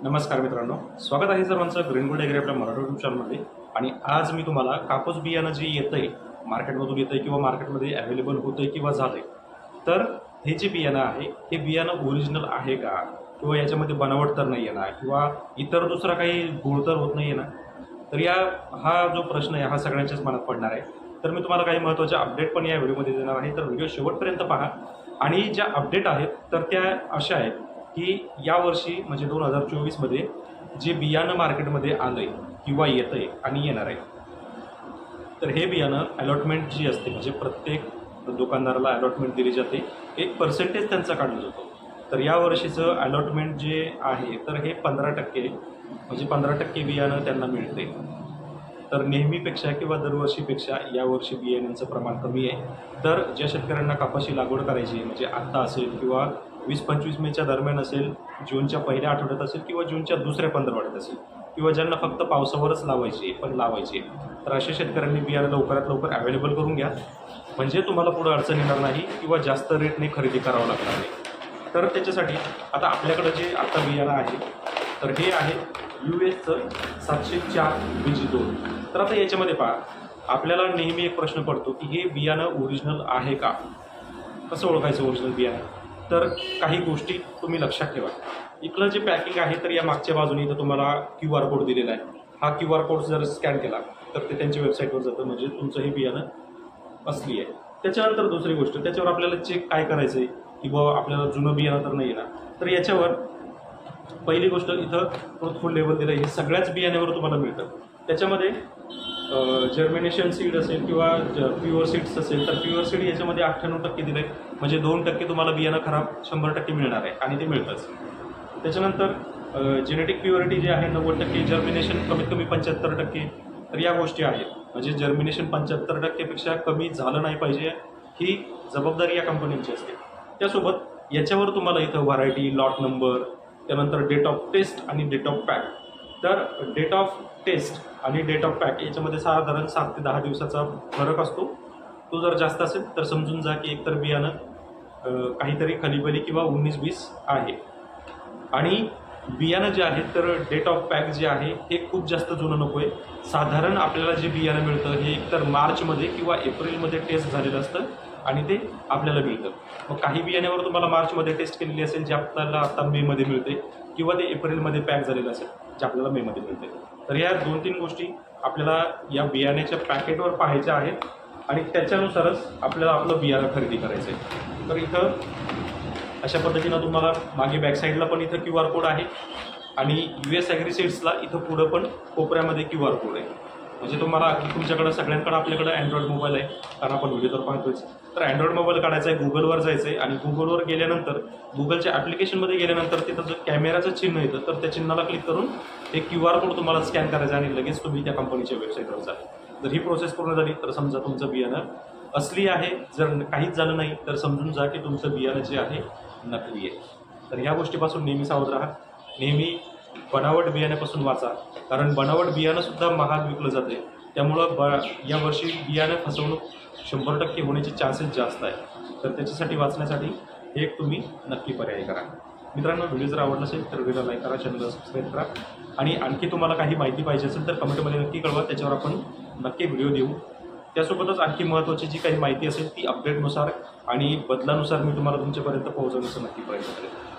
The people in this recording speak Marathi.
नमस्कार मित्रांनो, स्वागत आहे सर्वांचं ग्रीनगोल्ड ॲग्री आपल्या मराठी यूट्यूब चॅनलमध्ये। आणि आज मी तुम्हाला कापूस बियाणं जे येतंय मार्केटमधून येतंय किंवा मार्केटमध्ये अवेलेबल होतंय किंवा झालंय, तर हे जे बियाणं आहे हे बियाणं ओरिजिनल आहे का, किंवा याच्यामध्ये बनावट तर नाही आहे ना, किंवा इतर दुसरा काही घोळ तर होत नाही आहे ना। तर हा जो प्रश्न आहे हा सगळ्यांच्याच मनात पडणार आहे। तर मी तुम्हाला काही महत्त्वाचे अपडेट पण या व्हिडिओमध्ये देणार आहे, तर व्हिडिओ शेवटपर्यंत पहा। आणि ज्या अपडेट आहेत तर त्या अशा आहेत की यावर्षी म्हणजे 2024 मध्ये जे बियाणं मार्केटमध्ये आलंय किंवा येतंय आणि येणार आहे, तर हे बियाणं अलॉटमेंट जी असते म्हणजे प्रत्येक दुकानदाराला अलॉटमेंट दिली जाते, एक पर्सेंटेज त्यांचा काढला जातो। तर या वर्षीचं अलॉटमेंट जे आहे तर हे 15% म्हणजे 15% बियाणं त्यांना मिळते। तर नेहमीपेक्षा किंवा दरवर्षीपेक्षा यावर्षी बियाण्यांचं प्रमाण कमी आहे। तर ज्या शेतकऱ्यांना कापसाची लागवड करायची म्हणजे आत्ता असेल किंवा 20-25 मेच्या दरम्यान असेल, जूनच्या पहिल्या आठवड्यात असेल किंवा जूनच्या दुसऱ्या पंधरवड्यात असेल, किंवा ज्यांना फक्त पावसावरच लावायचे तर अशा शेतकऱ्यांनी बियाणं लवकरात लवकर अवेलेबल करून घ्या, म्हणजे तुम्हाला पुढे अडचण येणार नाही किंवा जास्त रेटने खरेदी करावं लागणार नाही। तर त्याच्यासाठी आता आपल्याकडे जे आता बियाणं आहे तर हे आहे US 704 BG2। तर आता याच्यामध्ये पहा, आपल्याला नेहमी एक प्रश्न पडतो की हे बियाणं ओरिजिनल आहे का, कसं ओळखायचं ओरिजिनल बियाणं। तर काही गोष्टी तुम्ही लक्षात ठेवा। इकडं जे पॅकिंग आहे तर या मागच्या बाजूने इथं तुम्हाला QR कोड दिलेला आहे। हा QR कोड जर स्कॅन केला तर ते त्यांच्या वेबसाईटवर जातं, म्हणजे तुमचं हे बियाणं असली आहे। त्याच्यानंतर दुसरी गोष्ट, त्याच्यावर आपल्याला चेक काय करायचं आहे की बाबा आपल्याला जुनं बियाणं तर नाही आहे ना। तर याच्यावर पहिली गोष्ट इथं ट्रुथफुल लेबल दिलं, हे सगळ्याच बियाण्यावर तुम्हाला मिळतं। त्याच्यामध्ये जर्मिनेशन सीड असेल किंवा प्युअर सीड्स असेल तर प्युअर सीड याच्यामध्ये 98% दिलं आहे, म्हणजे 2% तुम्हाला बियाणं खराब 100% मिळणार आहे आणि ते मिळतंच। त्याच्यानंतर जेनेटिक प्युरिटी जे आहे 90%, जर्मिनेशन कमीत कमी 75%। तर या गोष्टी आहेत, म्हणजे जर्मिनेशन 75% पेक्षा कमी झालं नाही पाहिजे, ही जबाबदारी या कंपनीची असते। त्यासोबत याच्यावर तुम्हाला इथं व्हरायटी, लॉट नंबर, त्यानंतर डेट ऑफ टेस्ट आणि डेट ऑफ पॅक। तर डेट ऑफ टेस्ट आणि डेट ऑफ पॅक याच्यामध्ये साधारण 7 ते 10 दिवसाचा फरक असतो। तो जर जास्त असेल तर समजून जा की एकतर बियाणं काहीतरी खलीबली किंवा 19-20 आहे। आणि बियाणं जे आहे तर डेट ऑफ पॅक जे आहे हे खूप जास्त जुनं नको आहे। साधारण आपल्याला जे बियाणं मिळतं हे एकतर मार्चमध्ये किंवा एप्रिलमध्ये टेस्ट झालेलं असतं आणि ते आपल्याला मिळतं। मग काही बियाण्यावर तुम्हाला मार्चमध्ये टेस्ट केलेली असेल जे आपल्याला आता मेमध्ये मिळते, किंवा ते एप्रिलमध्ये पॅक झालेलं असेल जे आपल्याला मेमध्ये मिळते। तर या 2-3 गोष्टी आपल्याला या बियाण्याच्या पॅकेटवर पाहायच्या आहेत आणि त्याच्यानुसारच आपल्याला आपलं बियाणं खरेदी करायचं आहे। तर इथं अशा पद्धतीनं तुम्हाला मागे बॅकसाईडला पण इथं QR कोड आहे आणि US ॲग्री सीड्सला इथं पुढं पण कोपऱ्यामध्ये QR कोड आहे। म्हणजे तुम्हाला तुमच्याकडं सगळ्यांकडे आपल्याकडे अँड्रॉइड मोबाईल आहे, कारण आपण व्हिडिओ तर पाहतोच। तर अँड्रॉइड मोबाईल काढायचा आहे, गुगलवर जायचं आहे आणि गुगलवर गेल्यानंतर गुगलच्या ॲप्लिकेशनमध्ये गेल्यानंतर तिथं जो कॅमेराचं चिन्ह येतं तर त्या चिन्हाला क्लिक करून हे QR कोड तुम्हाला स्कॅन करायचं आणि लगेच तुम्ही त्या कंपनीच्या वेबसाईटवर जा। जर ही प्रोसेस पूर्ण झाली तर समजा तुमचं बियाणं असली आहे, जर काहीच झालं नाही तर समजून जा की तुमचं बियाणं जे आहे नकली आहे। तर ह्या गोष्टीपासून नेहमी सावध राहा, नेहमी बनावट बियाण्यापासून वाचा, कारण बनावट बियाणं सुद्धा महाग विकलं जाते। त्यामुळं यावर्षी बियाणं फसवणूक 100% होण्याचे चान्सेस जास्त आहे। तर त्याच्यासाठी वाचण्यासाठी हे एक तुम्ही नक्की पर्याय करा। मित्रांनो, व्हिडिओ जर आवडला असेल तर व्हिडिओला लाईक करा, चॅनलला सबस्क्राईब करा आणि आणखी तुम्हाला काही माहिती पाहिजे असेल तर कमेंटमध्ये नक्की कळवा, त्याच्यावर आपण नक्की व्हिडिओ देऊ। त्यासोबतच आणखी महत्त्वाची जी काही माहिती असेल ती अपडेटनुसार आणि बदलानुसार मी तुम्हाला तुमच्यापर्यंत पोहोचवण्याचा नक्की प्रयत्न करेन।